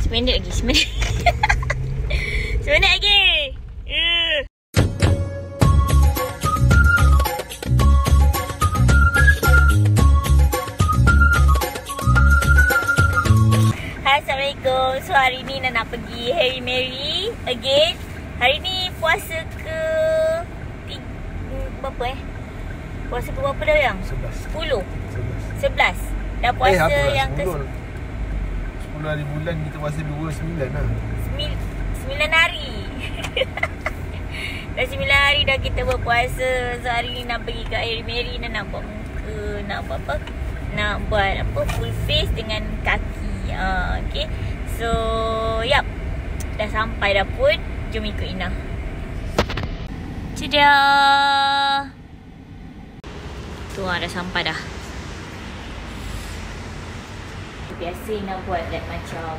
Seminit lagi. Seminit lagi. Assalamualaikum. So hari ni nak pergi Hari Mary again. Hari ni puasa ke berapa Puasa ke berapa dah yang? 10. 11. Dah puasa yang ke 10 hari bulan kita puasa 29 lah. 9 hari. Dah 9 hari dah kita berpuasa. So hari ni nak pergi ke Hari Mary, nak buat muka, nak buat apa? Nak buat apa? Full face dengan kaki. Okay. So, yap. Dah sampai dah pun. Jom ikut Ina. Cedah. Tu dah sampai dah. Biasa Ina buat like macam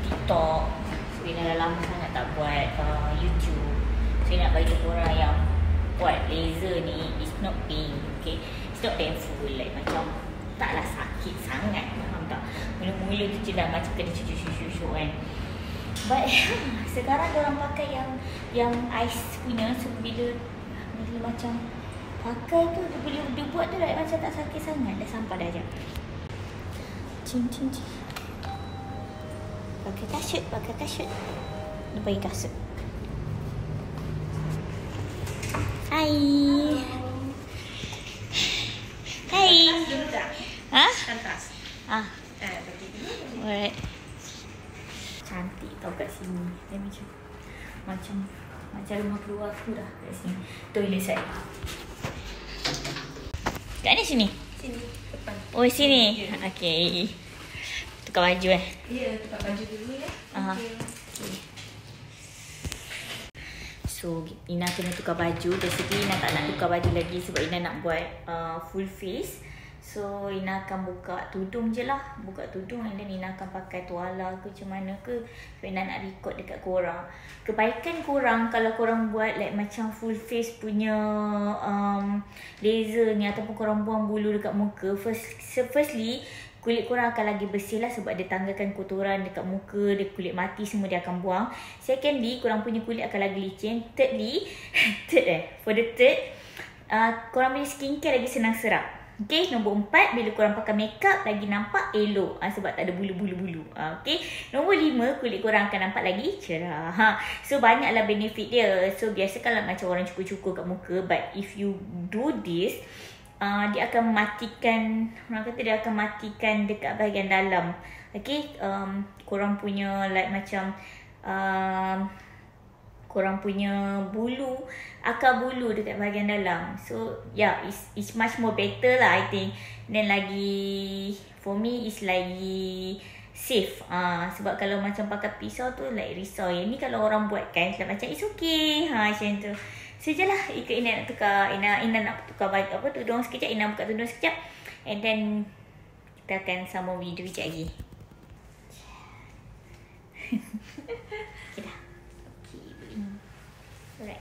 TikTok. So Ina dah lama sangat tak buat YouTube. So Ina nak bagi korang yang buat laser ni, it's not pain, okay? It's not painful, like macam taklah sakit sangat, faham tak? Mula-mula tu je dah macam kena cucuk-cucuk kan. But sekarang diorang pakai yang ice punya. So bila macam pakai tu dia buat tu like macam tak sakit sangat. Dah sampai dah jap. Cing. Pakai kasut. Dia bagi kasut. Hai. Ha? Kantas. Bagi dulu. Alright. Cantik tau kat sini. Dia macam rumah keluar aku dah kat sini. Toilet saya. Kat mana sini? Sini, depan. Oh sini. Ya. Okay. Tukar baju Ya, tukar baju dulu ya. Okay. So Ina kena tukar baju. Basically Ina tak nak tukar baju lagi sebab Ina nak buat full face. So Ina akan buka tudung je lah. Buka tudung and then Ina akan pakai tuala ke macam mana ke. So Ina nak record dekat korang. Kebaikan korang kalau korang buat like macam full face punya laser ni ataupun korang buang bulu dekat muka. Firstly kulit korang akan lagi bersih lah sebab dia tanggalkan kotoran dekat muka, dia kulit mati semua dia akan buang. Secondly, korang punya kulit akan lagi licin. Thirdly, for the third, korang punya skincare lagi senang serap. Okay, nombor 4, bila korang pakai makeup lagi nampak elok sebab tak ada bulu-bulu. Okay, nombor 5, kulit korang akan nampak lagi cerah. So, banyaklah benefit dia. So, biasa kalau macam orang cukur-cukur kat muka, but if you do this, dia akan matikan, orang kata dia akan matikan dekat bahagian dalam. Okay, korang punya like macam korang punya bulu, akar bulu dekat bahagian dalam. So yeah, it's much more better lah I think. Then lagi for me is lagi safe. Sebab kalau macam pakai pisau tu like risau. Yang ni kalau orang buat kan macam it's okay. Macam tu. So je lah, ikut Ina nak tukar. Ina nak tukar baju apa tudung sekejap. Ina buka tudung sekejap. And then kita akan sambung video sekejap lagi. Okay dah. Alright.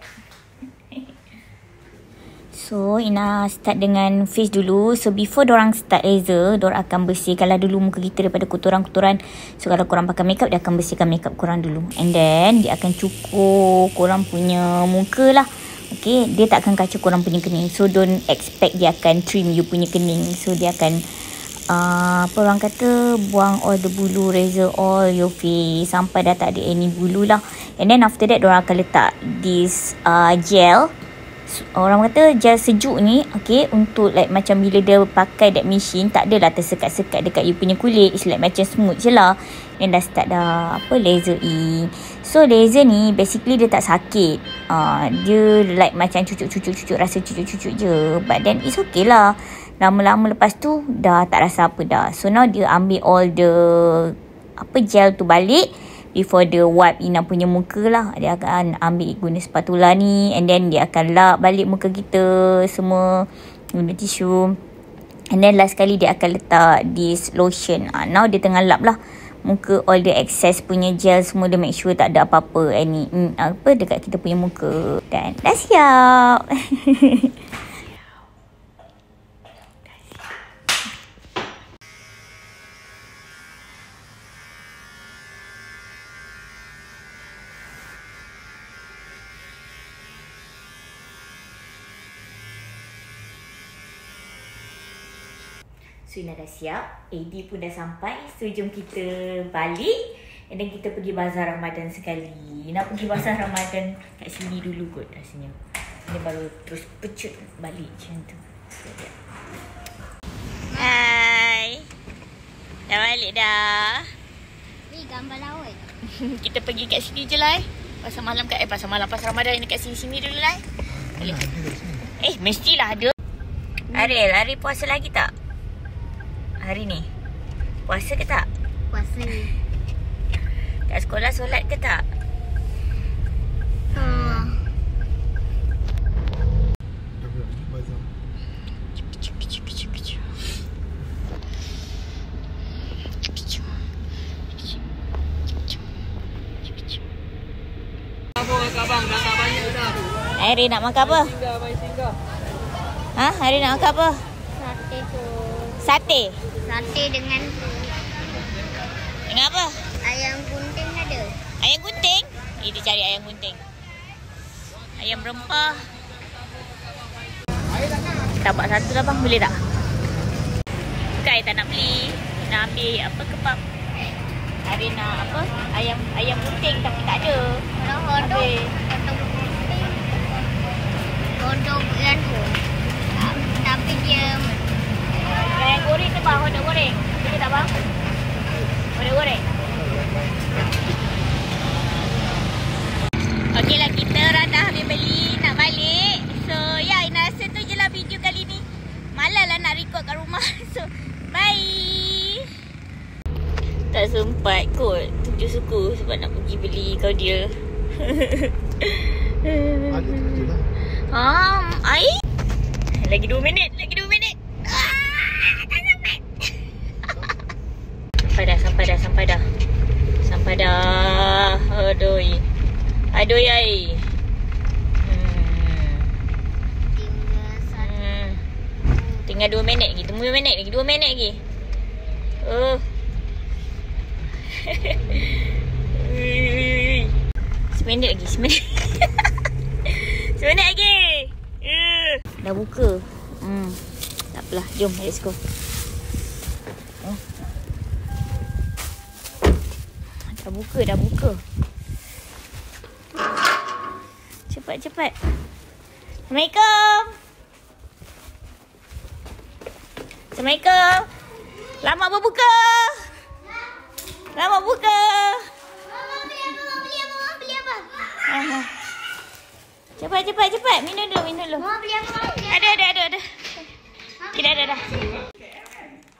So Ina start dengan face dulu. So before dorang start laser, dorang akan bersihkanlah dulu muka kita daripada kotoran-kotoran. So kalau korang pakai makeup, dia akan bersihkan makeup korang dulu. And then dia akan cukur korang punya muka lah. Okay, dia tak akan kacau korang punya kening. So don't expect dia akan trim you punya kening. So dia akan apa orang kata, buang all the bulu, razor all your face sampai dah tak ada any bulu lah. And then after that dorang akan letak this gel. Orang kata gel sejuk ni, okay, untuk like macam bila dia pakai that machine, tak adalah tersekat-sekat dekat you punya kulit. It's like macam smooth je lah. Dan dah start dah laser in. So laser ni basically dia tak sakit. Dia like macam cucuk-cucuk, rasa cucuk-cucuk je. But then it's okay lah. Lama-lama lepas tu dah tak rasa apa dah. So now dia ambil all the gel tu balik. Before dia wipe Ina punya muka lah, dia akan ambil guna spatula ni. And then dia akan lap balik muka kita semua guna tisu. And then last kali dia akan letak this lotion. Now dia tengah lap lah muka, all the excess punya gel semua. Dia make sure tak ada apa-apa dekat kita punya muka. Dan dah siap. So Ina dah siap, AD pun dah sampai. So jom kita balik. And then kita pergi bazar Ramadan sekali. Nak pergi bazar Ramadan kat sini dulu kot rasanya. Ini baru terus pecut balik macam tu. Hai. Dah balik dah. Ni gambar laut. Kita pergi kat sini je lah Pasar malam kat pasar Ramadan ni kat sini dulu lah Boleh. Mestilah ada. Ariel, hari puasa lagi tak? Hari ni puasa ke tak? Puasa. Kat sekolah solat ke tak? Hari nak makan apa? Hari nak makan apa? Sate tu. Sate? Sate dengan apa? ayam gunting ada. Ayam gunting? Dia cari ayam gunting. Ayam rempah. Tabak satu lah bang, boleh tak? Bukan tak nak beli. Nak ambil apa kebab. Hari nak apa? Ayam gunting tapi tak ada. Hodok dan tapi dia ayam goreng tu bang, hodok goreng. Boleh tak bang? Hodok goreng. Okey lah, kita dah habis beli, nak balik. So ya, Ina rasa tu je lah video kali ni. Malas lah nak record kat rumah. So bye. Tak sempat kot tunjuk suku sebab nak pergi beli kau dia. Ada tu je lah. Air? Lagi 2 minit. Tak sampai. Sampai dah. Aduh air. Tinggal 2 minit lagi. 2 minit lagi. Seminit lagi. Seminit lagi. Dah buka. Tak apalah. Jom, let's go. Dah buka. Cepat. Assalamualaikum. Lama berbuka. Mama beli apa? Cepat. Minum dulu. Mama beli apa? Ada. Okay, dah.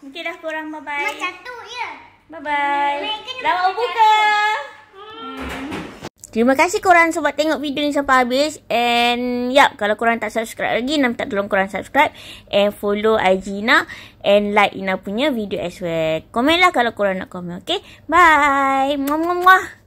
Okay dah korang, bye-bye. Mama satu je. Bye-bye. Selamat berbuka. Terima kasih korang sebab tengok video ni sampai habis. And kalau korang tak subscribe lagi, minta tolong korang subscribe. And follow IG Ina. And like Ina punya video as well. Komen lah kalau korang nak komen. Okay, bye. Muah.